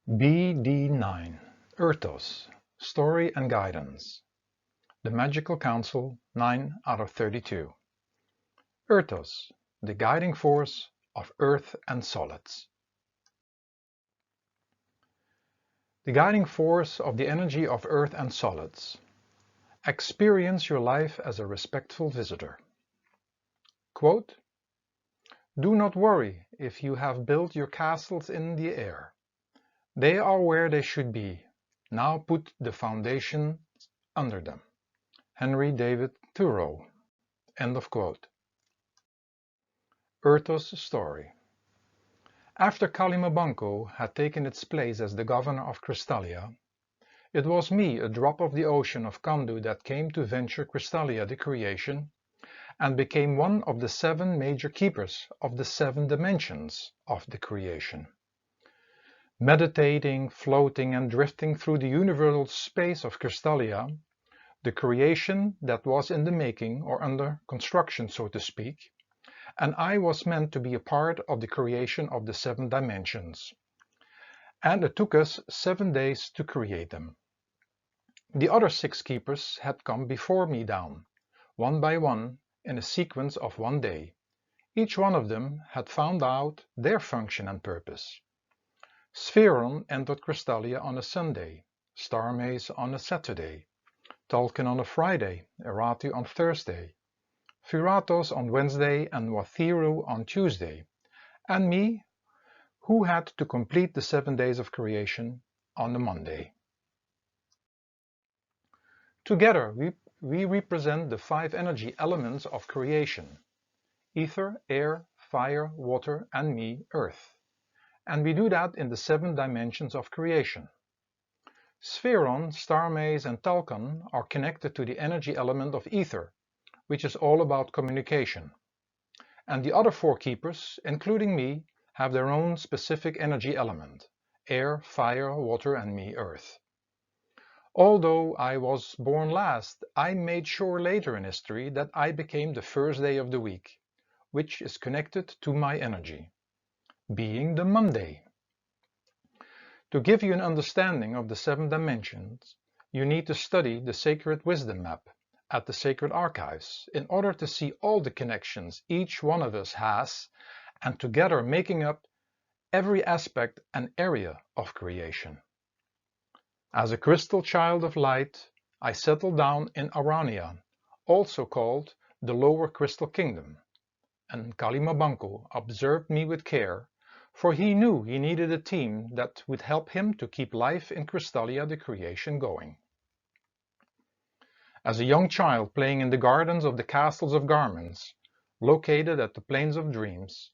Bd9 Earthos Story and Guidance. The Magical Council 9 out of 32. Earthos, the guiding force of earth and solids. The guiding force of the energy of earth and solids. Experience your life as a respectful visitor. Quote, "Do not worry if you have built your castles in the air. They are where they should be. Now put the foundation under them." Henry David Thoreau. End of quote. Earthos' story. After Kalimabanco had taken its place as the governor of Crystalia, it was me, a drop of the ocean of Kandu, that came to venture Crystalia the creation and became one of the 7 major keepers of the 7 dimensions of the creation. Meditating, floating and drifting through the universal space of Crystalia, the creation that was in the making or under construction, so to speak, and I was meant to be a part of the creation of the 7 dimensions. And it took us 7 days to create them. The other 6 keepers had come before me down, one by one, in a sequence of 1 day. Each one of them had found out their function and purpose. Spheron entered Crystalia on a Sunday, Starmaze on a Saturday, Tulkan on a Friday, Earthos on Thursday, Earthos on Wednesday and Wathiru on Tuesday, and me, who had to complete the 7 days of creation on the Monday. Together we represent the 5 energy elements of creation: ether, air, fire, water, and me, earth. And we do that in the 7 dimensions of creation. Spheron, Starmaze and Tulkan are connected to the energy element of ether, which is all about communication. And the other 4 keepers, including me, have their own specific energy element: air, fire, water and me, earth. Although I was born last, I made sure later in history that I became the first day of the week, which is connected to my energy, being the Monday. To give you an understanding of the 7 dimensions, you need to study the Sacred Wisdom Map at the Sacred Archives in order to see all the connections each one of us has, and together making up every aspect and area of creation. As a crystal child of light, I settled down in Arania, also called the Lower Crystal Kingdom, and Kalimabanco observed me with care, for he knew he needed a team that would help him to keep life in Crystalia the creation going. As a young child playing in the gardens of the Castles of Garments, located at the Plains of Dreams,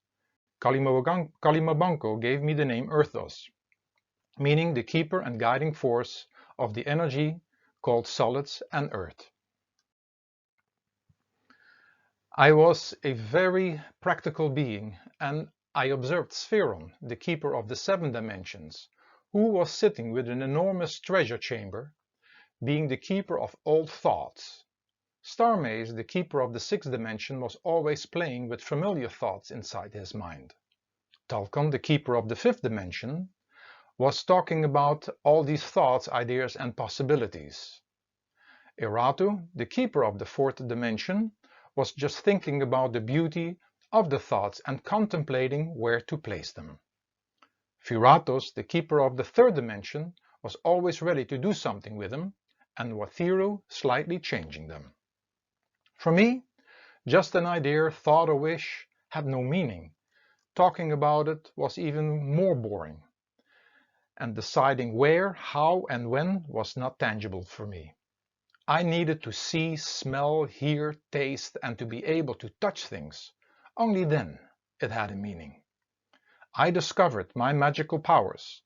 Kalimabanco gave me the name Earthos, meaning the keeper and guiding force of the energy called solids and earth. I was a very practical being, and I observed Spheron, the keeper of the 7 dimensions, who was sitting with an enormous treasure chamber, being the keeper of old thoughts. Starmaze, the keeper of the 6th dimension, was always playing with familiar thoughts inside his mind. Tulkan, the keeper of the 5th dimension, was talking about all these thoughts, ideas and possibilities. Earthos, the keeper of the 4th dimension, was just thinking about the beauty of the thoughts and contemplating where to place them. Earthos, the keeper of the 3rd dimension, was always ready to do something with them, and Wathiru slightly changing them. For me, just an idea, thought or wish had no meaning. Talking about it was even more boring. And deciding where, how and when was not tangible for me. I needed to see, smell, hear, taste and to be able to touch things. Only then it had a meaning. I discovered my magical powers,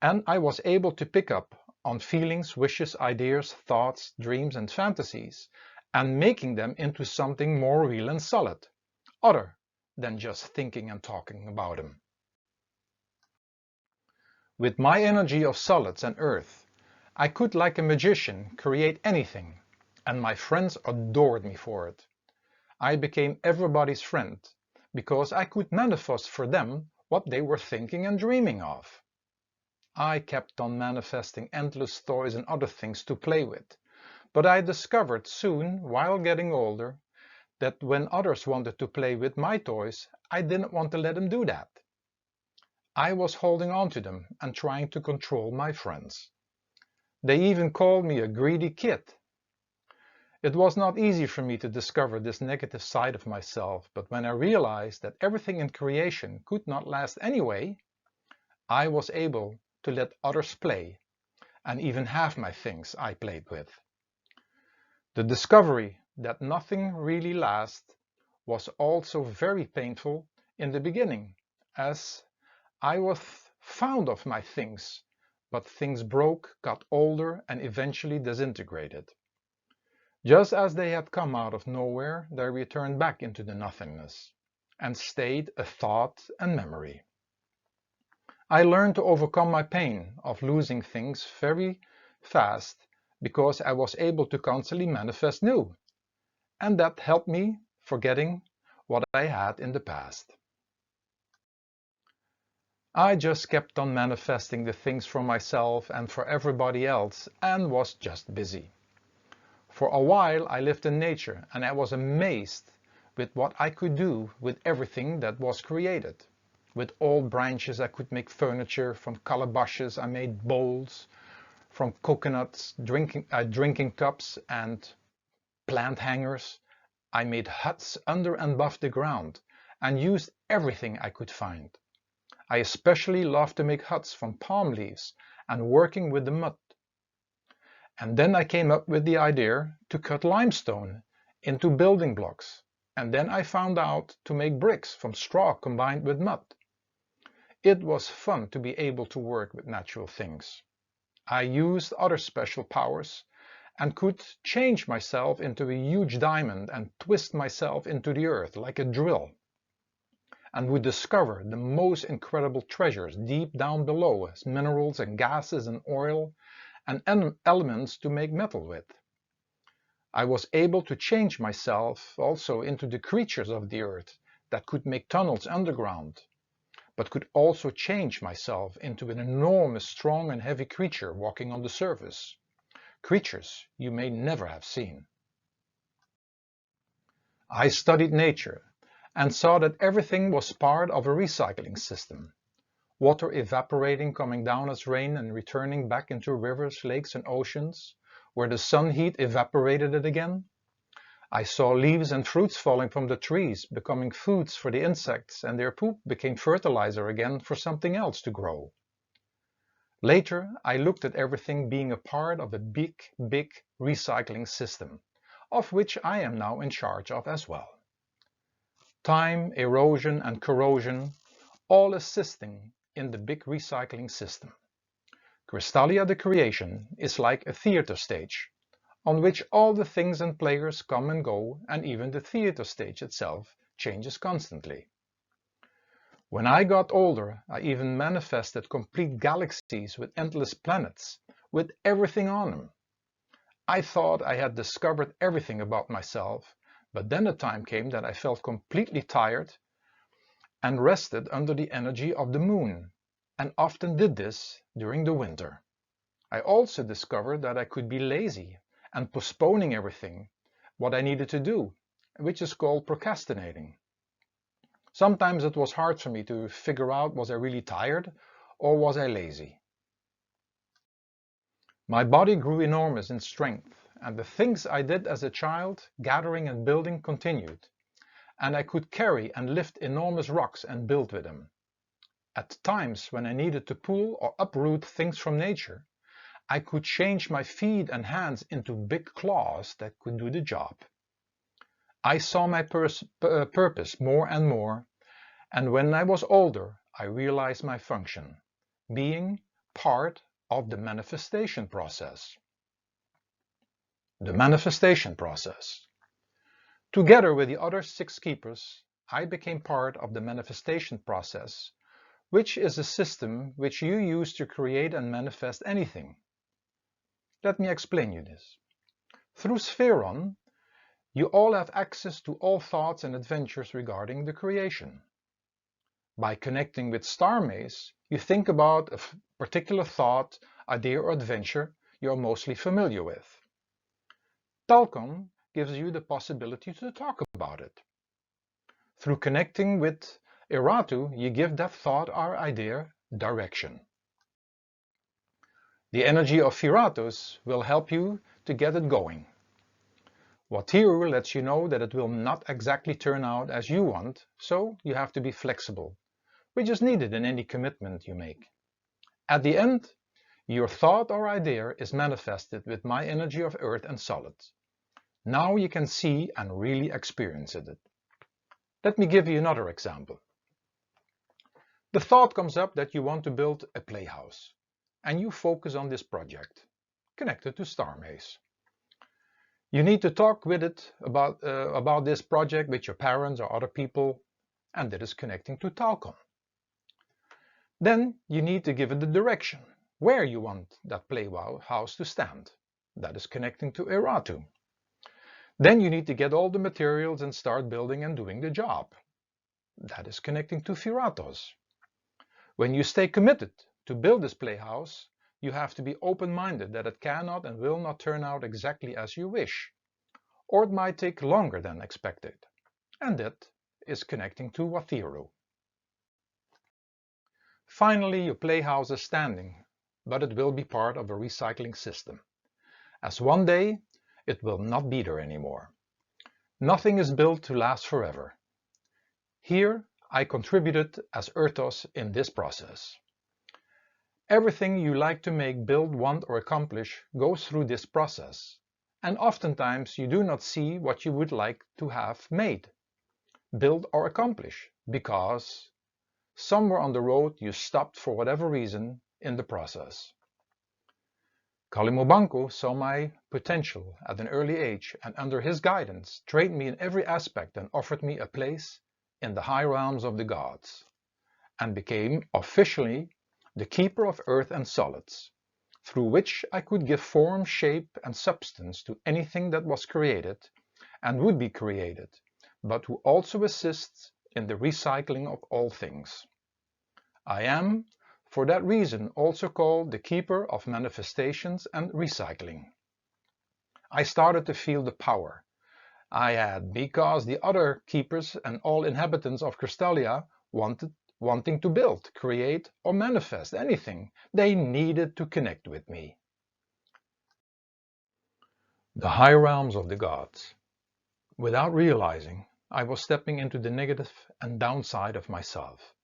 and I was able to pick up on feelings, wishes, ideas, thoughts, dreams and fantasies, and making them into something more real and solid, other than just thinking and talking about them. With my energy of solids and earth, I could, like a magician, create anything, and my friends adored me for it. I became everybody's friend, because I could manifest for them what they were thinking and dreaming of. I kept on manifesting endless toys and other things to play with, but I discovered soon, while getting older, that when others wanted to play with my toys, I didn't want to let them do that. I was holding on to them and trying to control my friends. They even called me a greedy kid. It was not easy for me to discover this negative side of myself, but when I realized that everything in creation could not last anyway, I was able to let others play and even have my things I played with. The discovery that nothing really lasts was also very painful in the beginning, as I was fond of my things, but things broke, got older, and eventually disintegrated. Just as they had come out of nowhere, they returned back into the nothingness and stayed a thought and memory. I learned to overcome my pain of losing things very fast because I was able to constantly manifest new, and that helped me forgetting what I had in the past. I just kept on manifesting the things for myself and for everybody else and was just busy. For a while I lived in nature and I was amazed with what I could do with everything that was created. With old branches I could make furniture, from calabashes I made bowls, from coconuts drinking cups and plant hangers I made huts under and above the ground and used everything I could find. I especially loved to make huts from palm leaves and working with the mud. And then I came up with the idea to cut limestone into building blocks, and then I found out to make bricks from straw combined with mud. It was fun to be able to work with natural things. I used other special powers and could change myself into a huge diamond and twist myself into the earth like a drill, and would discover the most incredible treasures deep down below as minerals and gases and oil and elements to make metal with. I was able to change myself also into the creatures of the earth that could make tunnels underground, but could also change myself into an enormous, strong and heavy creature walking on the surface. Creatures you may never have seen. I studied nature and saw that everything was part of a recycling system. Water evaporating, coming down as rain and returning back into rivers, lakes and oceans, where the sun heat evaporated it again. I saw leaves and fruits falling from the trees, becoming foods for the insects, and their poop became fertilizer again for something else to grow. Later, I looked at everything being a part of a big recycling system, of which I am now in charge of as well. Time, erosion and corrosion, all assisting in the big recycling system. Crystallia the Creation is like a theater stage, on which all the things and players come and go, and even the theater stage itself changes constantly. When I got older, I even manifested complete galaxies with endless planets, with everything on them. I thought I had discovered everything about myself, but then a time came that I felt completely tired and rested under the energy of the moon, and often did this during the winter. I also discovered that I could be lazy and postponing everything, what I needed to do, which is called procrastinating. Sometimes it was hard for me to figure out, was I really tired or was I lazy? My body grew enormous in strength, and the things I did as a child, gathering and building, continued, and I could carry and lift enormous rocks and build with them. At times when I needed to pull or uproot things from nature, I could change my feet and hands into big claws that could do the job. I saw my purpose more and more, and when I was older, I realized my function, being part of the manifestation process. The manifestation process. Together with the other 6 keepers, I became part of the manifestation process, which is a system which you use to create and manifest anything. Let me explain you this. Through Spheron, you all have access to all thoughts and adventures regarding the creation. By connecting with star maze, you think about a particular thought, idea or adventure you're mostly familiar with. Talcon gives you the possibility to talk about it. Through connecting with Earthos, you give that thought or idea direction. The energy of Earthos will help you to get it going. Watiru lets you know that it will not exactly turn out as you want, so you have to be flexible, which is needed in any commitment you make. At the end, your thought or idea is manifested with my energy of earth and solid. Now you can see and really experience it. Let me give you another example. The thought comes up that you want to build a playhouse, and you focus on this project, connected to Star Maze. You need to talk with it about this project with your parents or other people, and that is connecting to Talcon. Then you need to give it the direction, where you want that playhouse to stand. That is connecting to Earthos. Then you need to get all the materials and start building and doing the job. That is connecting to Earthos. When you stay committed to build this playhouse, you have to be open-minded that it cannot and will not turn out exactly as you wish, or it might take longer than expected, and that is connecting to Watiru. Finally, your playhouse is standing, but it will be part of a recycling system, as one day it will not be there anymore. Nothing is built to last forever. Here I contributed as Earthos in this process. Everything you like to make, build, want or accomplish goes through this process, and oftentimes you do not see what you would like to have made, build or accomplish, because somewhere on the road you stopped for whatever reason in the process. Kalimobanko saw my potential at an early age and under his guidance trained me in every aspect and offered me a place in the high realms of the gods, and became officially the keeper of earth and solids, through which I could give form, shape and substance to anything that was created and would be created, but who also assists in the recycling of all things. I am, for that reason, also called the keeper of manifestations and recycling. I started to feel the power I had because the other keepers and all inhabitants of Crystallia wanting to build, create or manifest anything, they needed to connect with me. The high realms of the gods. Without realizing, I was stepping into the negative and downside of myself.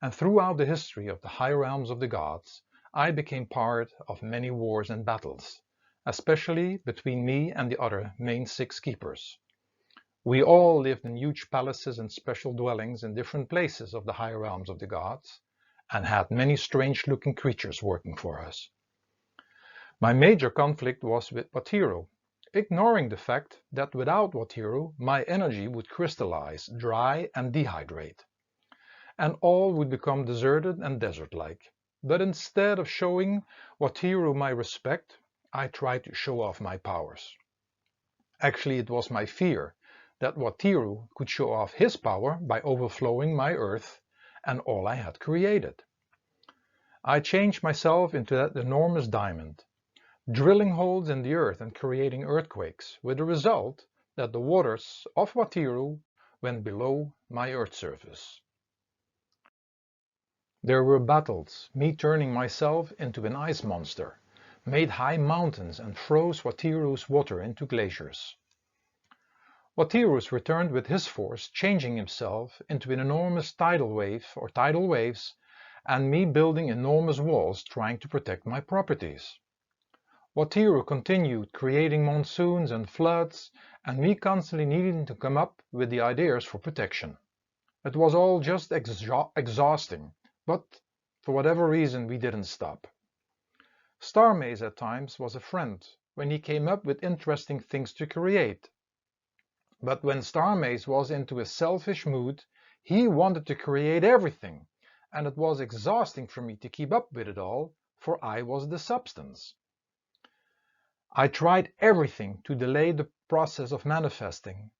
And throughout the history of the high realms of the gods, I became part of many wars and battles, especially between me and the other main 6 keepers. We all lived in huge palaces and special dwellings in different places of the high realms of the gods, and had many strange-looking creatures working for us. My major conflict was with Watiru, ignoring the fact that without Watiru, my energy would crystallize, dry and dehydrate, and all would become deserted and desert-like. But instead of showing Watiru my respect, I tried to show off my powers. Actually, it was my fear that Watiru could show off his power by overflowing my earth and all I had created. I changed myself into that enormous diamond, drilling holes in the earth and creating earthquakes, with the result that the waters of Watiru went below my earth surface. There were battles, me turning myself into an ice monster, made high mountains and froze Watiru's water into glaciers. Watiru returned with his force, changing himself into an enormous tidal wave or tidal waves, and me building enormous walls trying to protect my properties. Watiru continued creating monsoons and floods, and me constantly needing to come up with the ideas for protection. It was all just exhausting. But for whatever reason we didn't stop. Star Maze at times was a friend when he came up with interesting things to create. But when Star Maze was into a selfish mood, he wanted to create everything, and it was exhausting for me to keep up with it all, for I was the substance. I tried everything to delay the process of manifesting,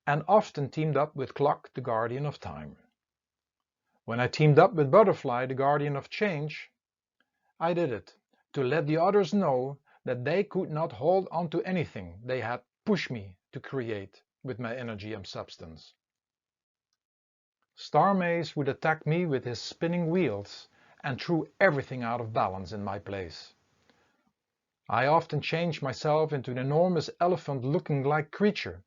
and often teamed up with Clock, the guardian of time. When I teamed up with Butterfly, the guardian of change, I did it to let the others know that they could not hold on to anything they had pushed me to create with my energy and substance. Star Maze would attack me with his spinning wheels and threw everything out of balance in my place. I often changed myself into an enormous elephant-looking like creature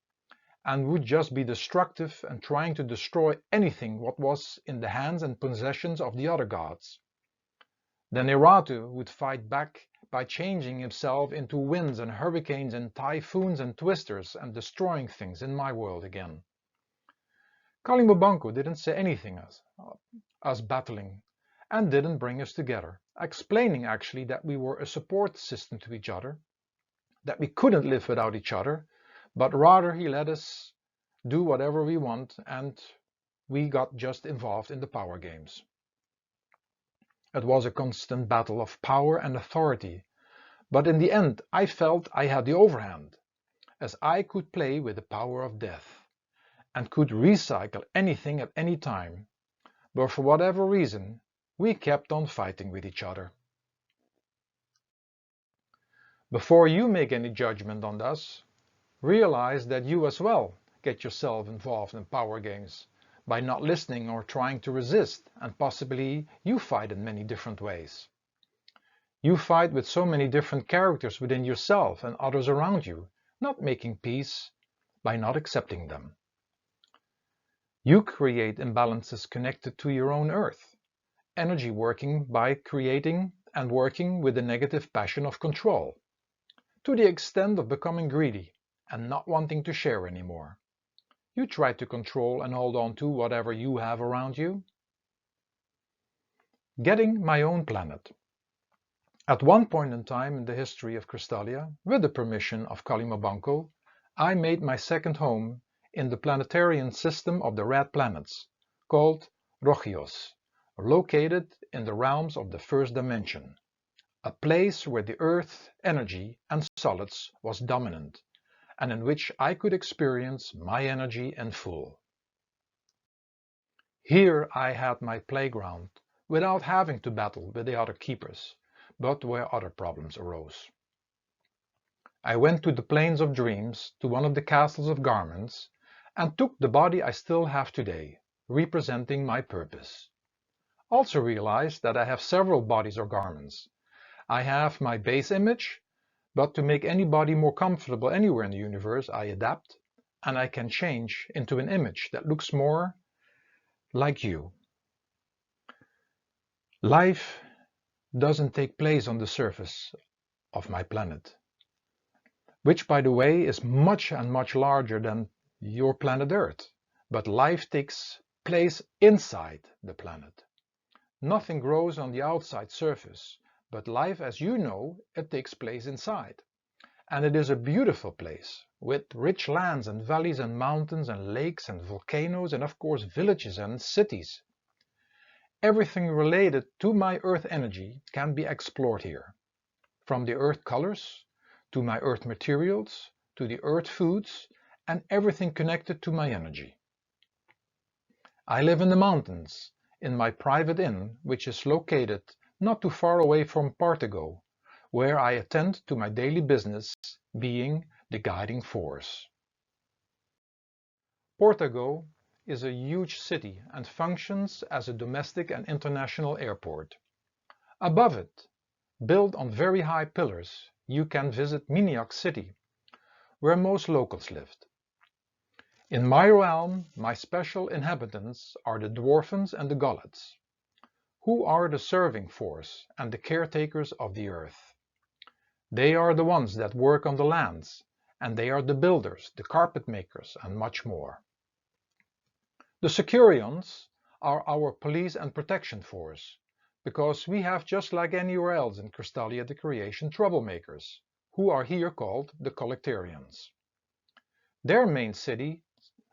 and would just be destructive and trying to destroy anything what was in the hands and possessions of the other gods. Then Eratu would fight back by changing himself into winds and hurricanes and typhoons and twisters and destroying things in my world again. Kalimbobanko didn't say anything us battling and didn't bring us together, explaining actually that we were a support system to each other, that we couldn't live without each other, but rather he let us do whatever we want and we got just involved in the power games. It was a constant battle of power and authority, but in the end I felt I had the overhand, as I could play with the power of death and could recycle anything at any time, but for whatever reason we kept on fighting with each other. Before you make any judgment on us, realize that you as well get yourself involved in power games by not listening or trying to resist, and possibly you fight in many different ways. You fight with so many different characters within yourself and others around you, not making peace by not accepting them. You create imbalances connected to your own earth, energy working by creating and working with the negative passion of control, to the extent of becoming greedy and not wanting to share anymore. You try to control and hold on to whatever you have around you. Getting my own planet. At one point in time in the history of Crystallia, with the permission of Kalimbobanko, I made my second home in the planetarian system of the red planets, called Earthos, located in the realms of the first dimension, a place where the earth, energy and solids was dominant, and in which I could experience my energy in full. Here I had my playground, without having to battle with the other keepers, but where other problems arose. I went to the plains of dreams, to one of the castles of garments, and took the body I still have today, representing my purpose. Also realized that I have several bodies or garments. I have my base image, but to make any body more comfortable anywhere in the universe, I adapt, and I can change into an image that looks more like you. Life doesn't take place on the surface of my planet, which by the way is much and much larger than your planet Earth, but life takes place inside the planet. Nothing grows on the outside surface, but life as you know it takes place inside. And it is a beautiful place, with rich lands and valleys and mountains and lakes and volcanoes and of course villages and cities. Everything related to my earth energy can be explored here, from the earth colors, to my earth materials, to the earth foods, and everything connected to my energy. I live in the mountains, in my private inn, which is located not too far away from Partago, where I attend to my daily business, being the guiding force. Partago is a huge city and functions as a domestic and international airport. Above it, built on very high pillars, you can visit Miniak City, where most locals lived. In my realm, my special inhabitants are the Dwarfens and the Gollets, who are the serving force and the caretakers of the earth. They are the ones that work on the lands, and they are the builders, the carpet makers, and much more. The Securions are our police and protection force, because we have, just like anywhere else in Crystallia the Creation, troublemakers, who are here called the Collectarians. Their main cities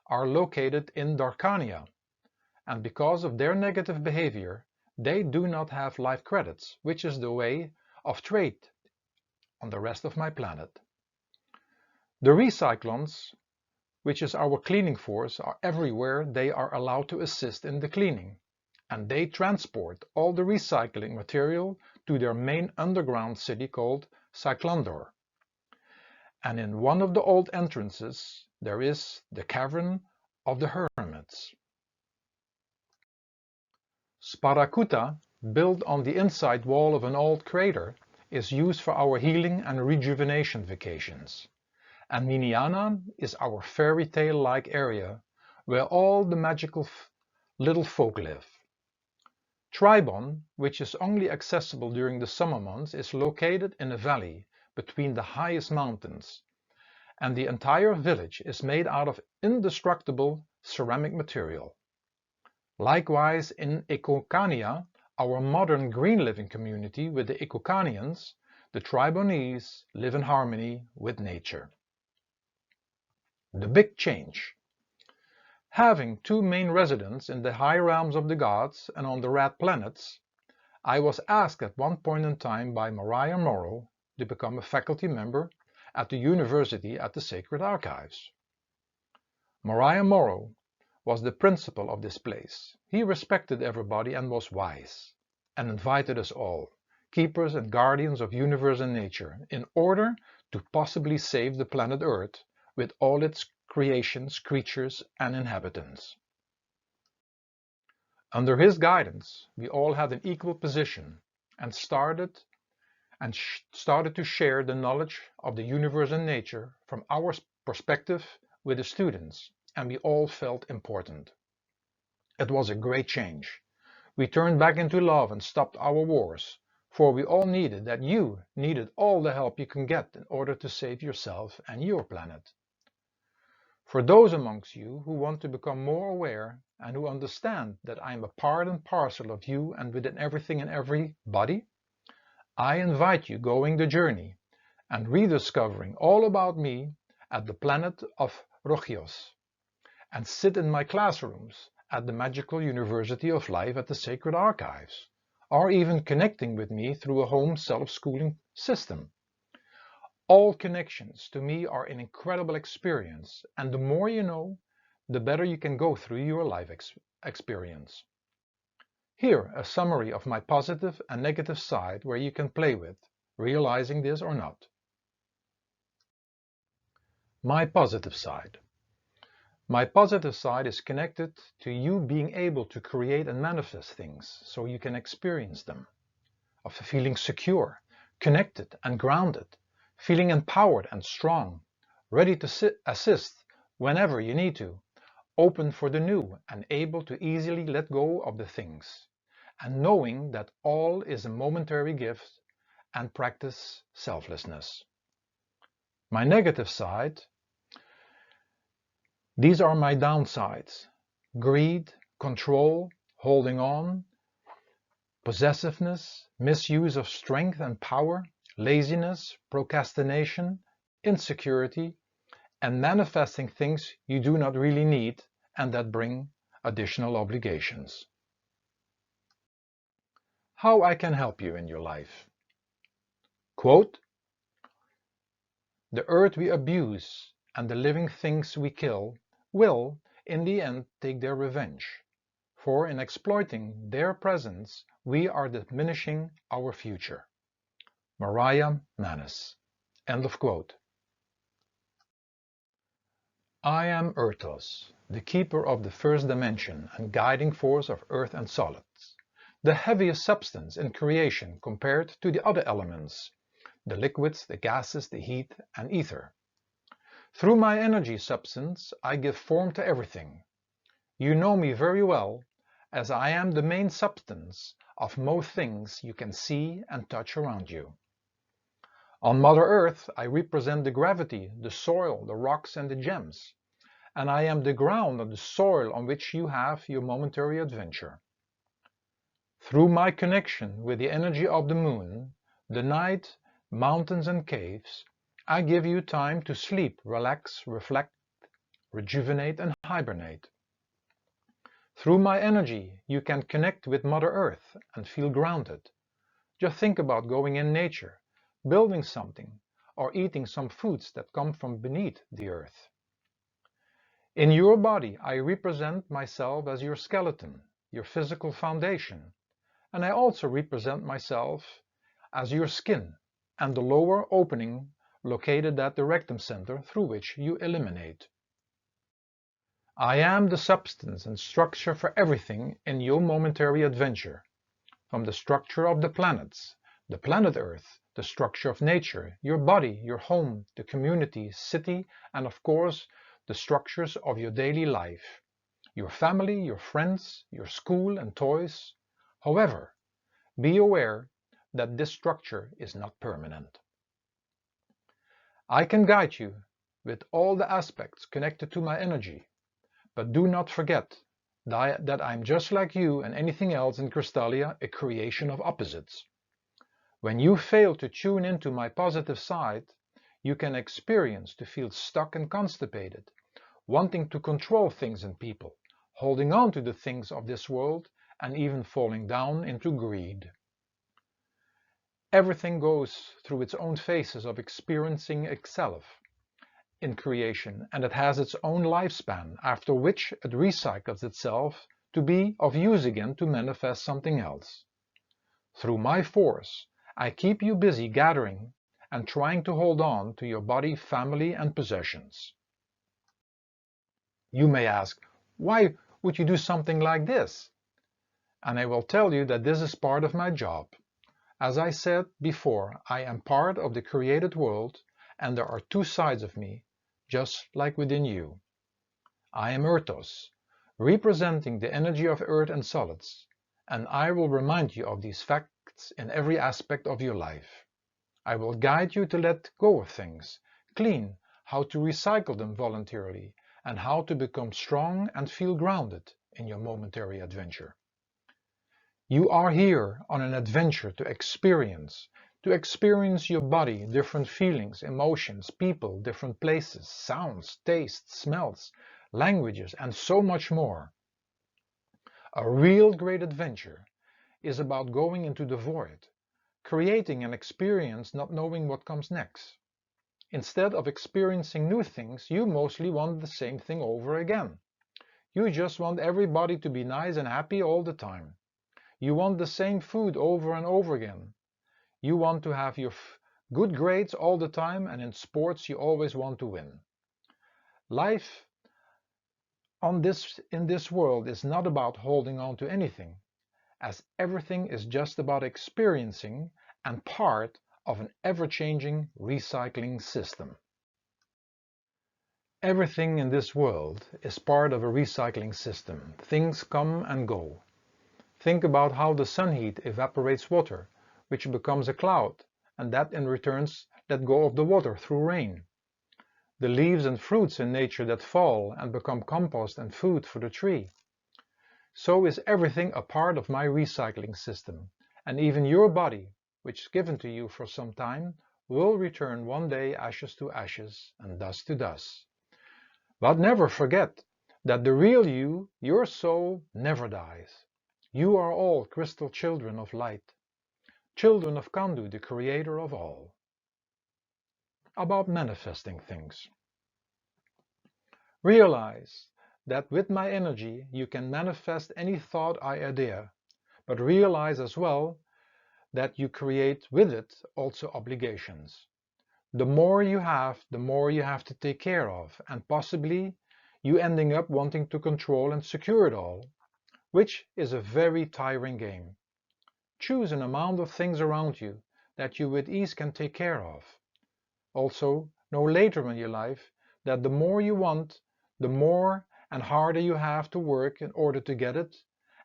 are located in Darkania, and because of their negative behavior, they do not have life credits, which is the way of trade on the rest of my planet. The Recyclons, which is our cleaning force, are everywhere they are allowed to assist in the cleaning, and they transport all the recycling material to their main underground city called Cyclondor. And in one of the old entrances there is the Cavern of the Hermits. Sparakuta, built on the inside wall of an old crater, is used for our healing and rejuvenation vacations. And Miniana is our fairy tale-like area where all the magical little folk live. Tribon, which is only accessible during the summer months, is located in a valley between the highest mountains, and the entire village is made out of indestructible ceramic material. Likewise, in Ekokania, our modern green living community with the Ekokanians, the Tribonese live in harmony with nature. The big change. Having two main residents in the high realms of the gods and on the red planets, I was asked at one point in time by Mariah Morrow to become a faculty member at the university at the Sacred Archives. Mariah Morrow was the principal of this place. He respected everybody and was wise, and invited us all, keepers and guardians of universe and nature, in order to possibly save the planet Earth with all its creations, creatures, and inhabitants. Under his guidance, we all had an equal position and started to share the knowledge of the universe and nature from our perspective with the students, and we all felt important. It was a great change. We turned back into love and stopped our wars, for we all needed that. You needed all the help you can get in order to save yourself and your planet. For those amongst you who want to become more aware and who understand that I am a part and parcel of you and within everything and everybody, I invite you going the journey and rediscovering all about me at the planet of Rogios, and sit in my classrooms at the Magical University of Life at the Sacred Archives, or even connecting with me through a home self-schooling system. All connections to me are an incredible experience, and the more you know, the better you can go through your life experience. Here, a summary of my positive and negative side where you can play with, realizing this or not. My positive side. My positive side is connected to you being able to create and manifest things so you can experience them. Of feeling secure, connected and grounded, feeling empowered and strong, ready to assist whenever you need to, open for the new and able to easily let go of the things, and knowing that all is a momentary gift, and practice selflessness. My negative side. These are my downsides: greed, control, holding on, possessiveness, misuse of strength and power, laziness, procrastination, insecurity, and manifesting things you do not really need and that bring additional obligations. How I can help you in your life. Quote, "The earth we abuse and the living things we kill will, in the end, take their revenge, for in exploiting their presence we are diminishing our future." Mariah Manis. End of quote. I am Earthos, the keeper of the first dimension and guiding force of earth and solids, the heaviest substance in creation compared to the other elements, the liquids, the gases, the heat, and ether. Through my energy substance, I give form to everything. You know me very well, as I am the main substance of most things you can see and touch around you. On Mother Earth, I represent the gravity, the soil, the rocks, and the gems, and I am the ground and the soil on which you have your momentary adventure. Through my connection with the energy of the moon, the night, mountains, and caves, I give you time to sleep, relax, reflect, rejuvenate, and hibernate. Through my energy, you can connect with Mother Earth and feel grounded. Just think about going in nature, building something, or eating some foods that come from beneath the earth. In your body, I represent myself as your skeleton, your physical foundation, and I also represent myself as your skin and the lower opening located at the rectum center through which you eliminate. I am the substance and structure for everything in your momentary adventure, from the structure of the planets, the planet Earth, the structure of nature, your body, your home, the community, city, and of course, the structures of your daily life, your family, your friends, your school and toys. However, be aware that this structure is not permanent. I can guide you with all the aspects connected to my energy, but do not forget that I'm just like you and anything else in Crystallia, a creation of opposites. When you fail to tune into my positive side, you can experience to feel stuck and constipated, wanting to control things and people, holding on to the things of this world, and even falling down into greed. Everything goes through its own phases of experiencing itself in creation, and it has its own lifespan, after which it recycles itself to be of use again to manifest something else. Through my force, I keep you busy gathering and trying to hold on to your body, family, and possessions. You may ask, why would you do something like this? And I will tell you that this is part of my job. As I said before, I am part of the created world, and there are two sides of me, just like within you. I am Earthos, representing the energy of earth and solids, and I will remind you of these facts in every aspect of your life. I will guide you to let go of things, clean, how to recycle them voluntarily, and how to become strong and feel grounded in your momentary adventure. You are here on an adventure to experience your body, different feelings, emotions, people, different places, sounds, tastes, smells, languages, and so much more. A real great adventure is about going into the void, creating an experience not knowing what comes next. Instead of experiencing new things, you mostly want the same thing over again. You just want everybody to be nice and happy all the time. You want the same food over and over again. You want to have your good grades all the time, and in sports you always want to win. Life in this world is not about holding on to anything, as everything is just about experiencing and part of an ever-changing recycling system. Everything in this world is part of a recycling system. Things come and go. Think about how the sun heat evaporates water, which becomes a cloud, and that in return let go of the water through rain. The leaves and fruits in nature that fall and become compost and food for the tree. So is everything a part of my recycling system, and even your body, which is given to you for some time, will return one day ashes to ashes and dust to dust. But never forget that the real you, your soul, never dies. You are all crystal children of light, children of Kandu, the creator of all. About manifesting things. Realize that with my energy you can manifest any thought or idea, but realize as well that you create with it also obligations. The more you have, the more you have to take care of, and possibly you ending up wanting to control and secure it all, which is a very tiring game. Choose an amount of things around you that you with ease can take care of. Also, know later in your life that the more you want, the more and harder you have to work in order to get it,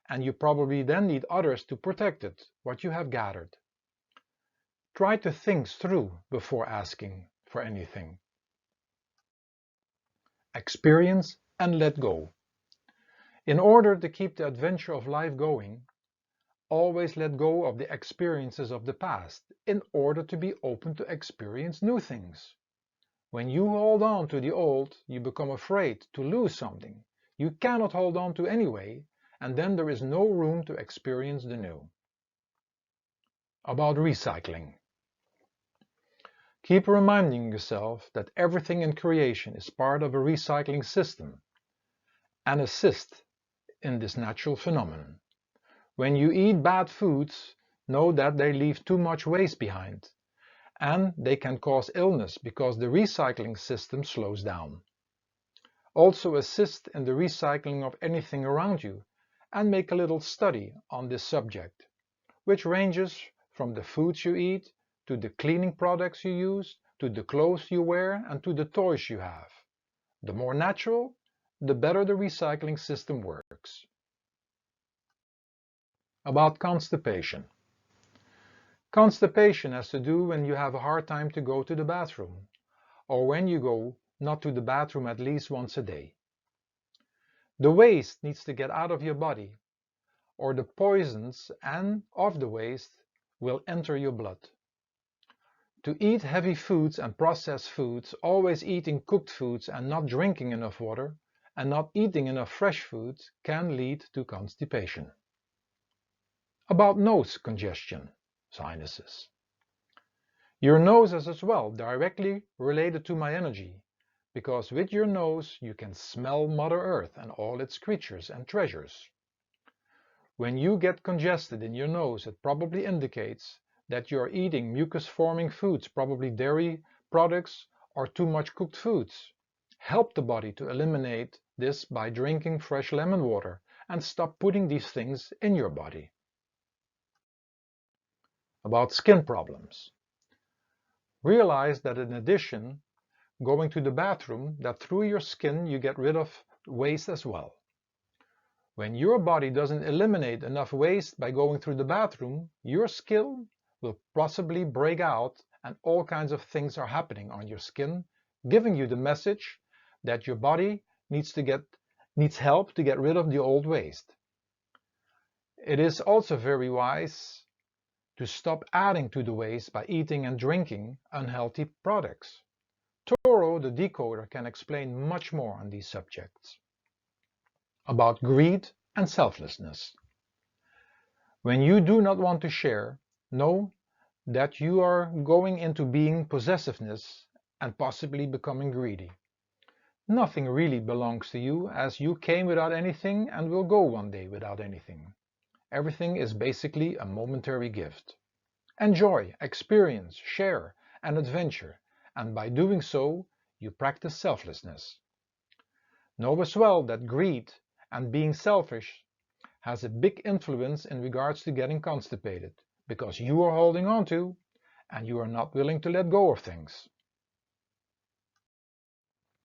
and you probably then need others to protect it, what you have gathered. Try to think through before asking for anything. Experience and let go. In order to keep the adventure of life going, always let go of the experiences of the past in order to be open to experience new things. When you hold on to the old, you become afraid to lose something you cannot hold on to anyway, and then there is no room to experience the new. About recycling. Keep reminding yourself that everything in creation is part of a recycling system and assist in this natural phenomenon. When you eat bad foods, know that they leave too much waste behind, and they can cause illness because the recycling system slows down. Also assist in the recycling of anything around you and make a little study on this subject, which ranges from the foods you eat, to the cleaning products you use, to the clothes you wear, and to the toys you have. The more natural, the better the recycling system works. About constipation. Constipation has to do when you have a hard time to go to the bathroom, or when you go not to the bathroom at least once a day. The waste needs to get out of your body, or the poisons and of the waste will enter your blood. To eat heavy foods and processed foods, always eating cooked foods and not drinking enough water, and not eating enough fresh foods can lead to constipation. About nose congestion, sinuses. Your nose is as well directly related to my energy, because with your nose you can smell Mother Earth and all its creatures and treasures. When you get congested in your nose, it probably indicates that you are eating mucus-forming foods, probably dairy products or too much cooked foods. Help the body to eliminate this by drinking fresh lemon water and stop putting these things in your body. About skin problems. Realize that in addition, going to the bathroom, that through your skin you get rid of waste as well. When your body doesn't eliminate enough waste by going through the bathroom, your skin will possibly break out and all kinds of things are happening on your skin, giving you the message that your body needs help to get rid of the old waste. It is also very wise to stop adding to the waste by eating and drinking unhealthy products. Toro, the decoder, can explain much more on these subjects. About greed and selflessness. When you do not want to share, know that you are going into being possessiveness and possibly becoming greedy. Nothing really belongs to you, as you came without anything and will go one day without anything. Everything is basically a momentary gift. Enjoy, experience, share, and adventure, and by doing so, you practice selflessness. Know as well that greed and being selfish has a big influence in regards to getting constipated, because you are holding on to and you are not willing to let go of things.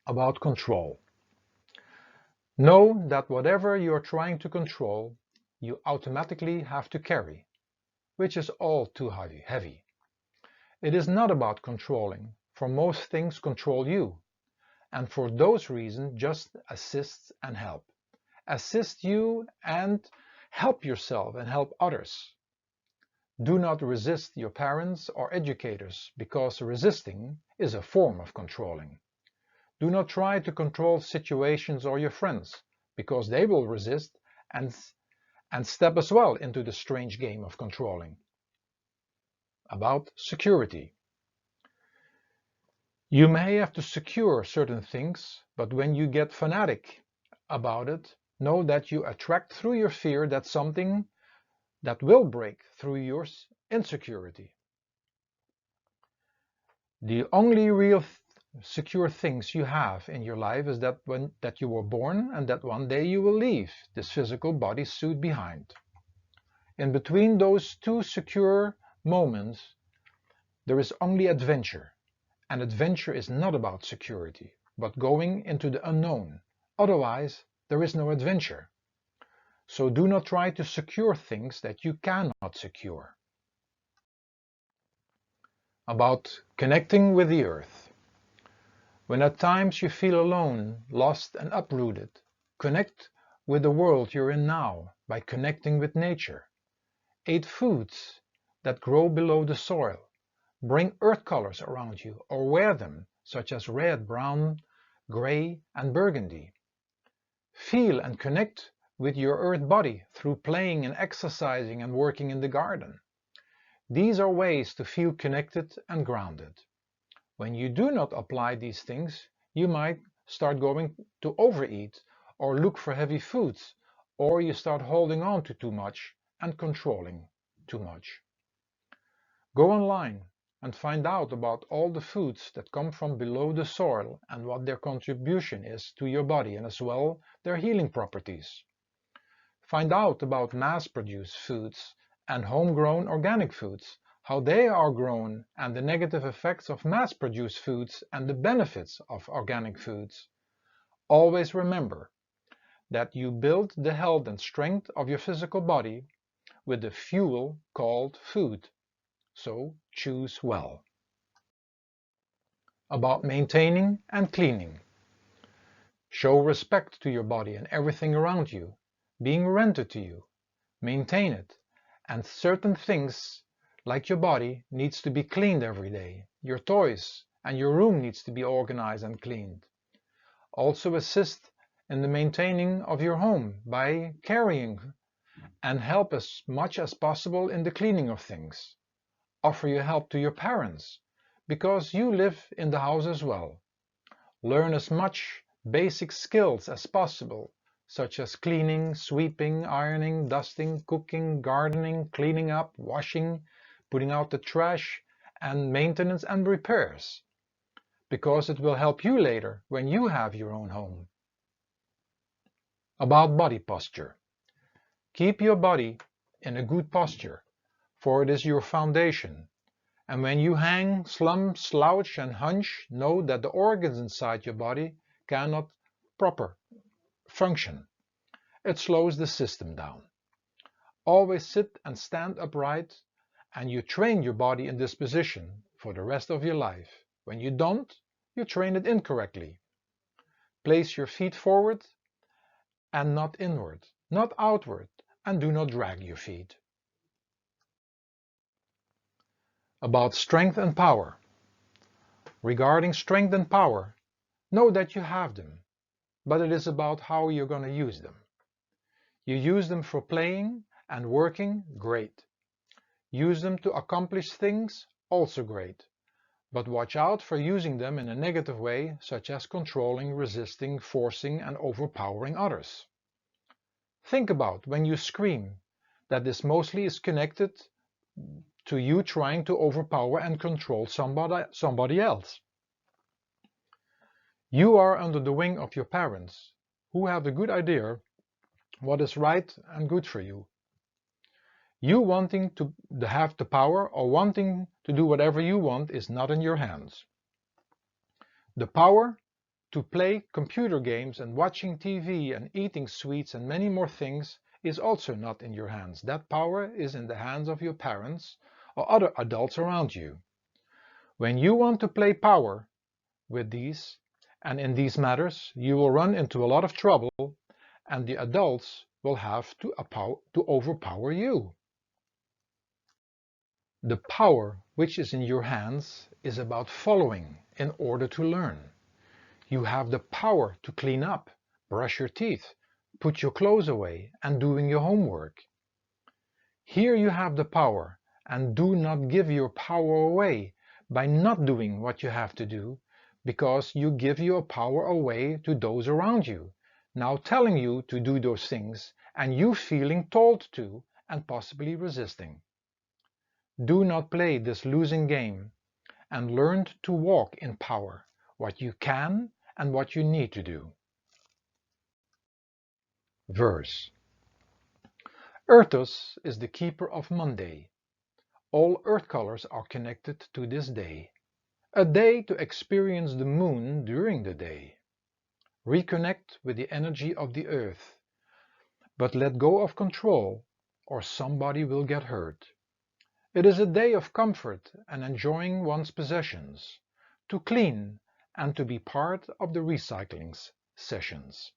About control. Know that whatever you are trying to control, you automatically have to carry, which is all too heavy. It is not about controlling, for most things control you, and for those reasons just assist and help. Assist you and help yourself and help others. Do not resist your parents or educators, because resisting is a form of controlling. Do not try to control situations or your friends, because they will resist and step as well into the strange game of controlling. About security. You may have to secure certain things, but when you get fanatic about it, know that you attract through your fear that something that will break through your insecurity. The only real secure things you have in your life is that you were born and that one day you will leave this physical body suit behind. In between those two secure moments, there is only adventure. And adventure is not about security, but going into the unknown. Otherwise, there is no adventure. So do not try to secure things that you cannot secure. About connecting with the earth. When at times you feel alone, lost and uprooted, connect with the world you're in now by connecting with nature. Eat foods that grow below the soil. Bring earth colors around you or wear them, such as red, brown, gray, and burgundy. Feel and connect with your earth body through playing and exercising and working in the garden. These are ways to feel connected and grounded. When you do not apply these things, you might start going to overeat or look for heavy foods or you start holding on to too much and controlling too much. Go online and find out about all the foods that come from below the soil and what their contribution is to your body, and as well their healing properties. Find out about mass-produced foods and homegrown organic foods, how they are grown, and the negative effects of mass-produced foods and the benefits of organic foods. Always remember that you build the health and strength of your physical body with the fuel called food. So choose well. About maintaining and cleaning. Show respect to your body and everything around you, being rented to you. Maintain it, and certain things like your body needs to be cleaned every day. Your toys and your room needs to be organized and cleaned. Also assist in the maintaining of your home by carrying and help as much as possible in the cleaning of things. Offer your help to your parents, because you live in the house as well. Learn as much basic skills as possible, such as cleaning, sweeping, ironing, dusting, cooking, gardening, cleaning up, washing, putting out the trash, and maintenance and repairs, because it will help you later when you have your own home. About body posture. Keep your body in a good posture, for it is your foundation. And when you hang, slump, slouch and hunch, know that the organs inside your body cannot proper function. It slows the system down. Always sit and stand upright, and you train your body in this position for the rest of your life. When you don't, you train it incorrectly. Place your feet forward and not inward, not outward, and do not drag your feet. About strength and power. Regarding strength and power, know that you have them, but it is about how you're going to use them. You use them for playing and working, great. Use them to accomplish things, also great. But watch out for using them in a negative way, such as controlling, resisting, forcing, and overpowering others. Think about when you scream, that this mostly is connected to you trying to overpower and control somebody else. You are under the wing of your parents, who have a good idea what is right and good for you. You wanting to have the power or wanting to do whatever you want is not in your hands. The power to play computer games and watching TV and eating sweets and many more things is also not in your hands. That power is in the hands of your parents or other adults around you. When you want to play power with these and in these matters, you will run into a lot of trouble, and the adults will have to overpower you. The power which is in your hands is about following in order to learn. You have the power to clean up, brush your teeth, put your clothes away, and doing your homework. Here you have the power, and do not give your power away by not doing what you have to do, because you give your power away to those around you, now telling you to do those things, and you feeling told to and possibly resisting. Do not play this losing game, and learn to walk in power, what you can and what you need to do. Verse. Earthos is the keeper of Monday. All earth colors are connected to this day. A day to experience the moon during the day. Reconnect with the energy of the earth, but let go of control or somebody will get hurt. It is a day of comfort and enjoying one's possessions, to clean and to be part of the recycling sessions.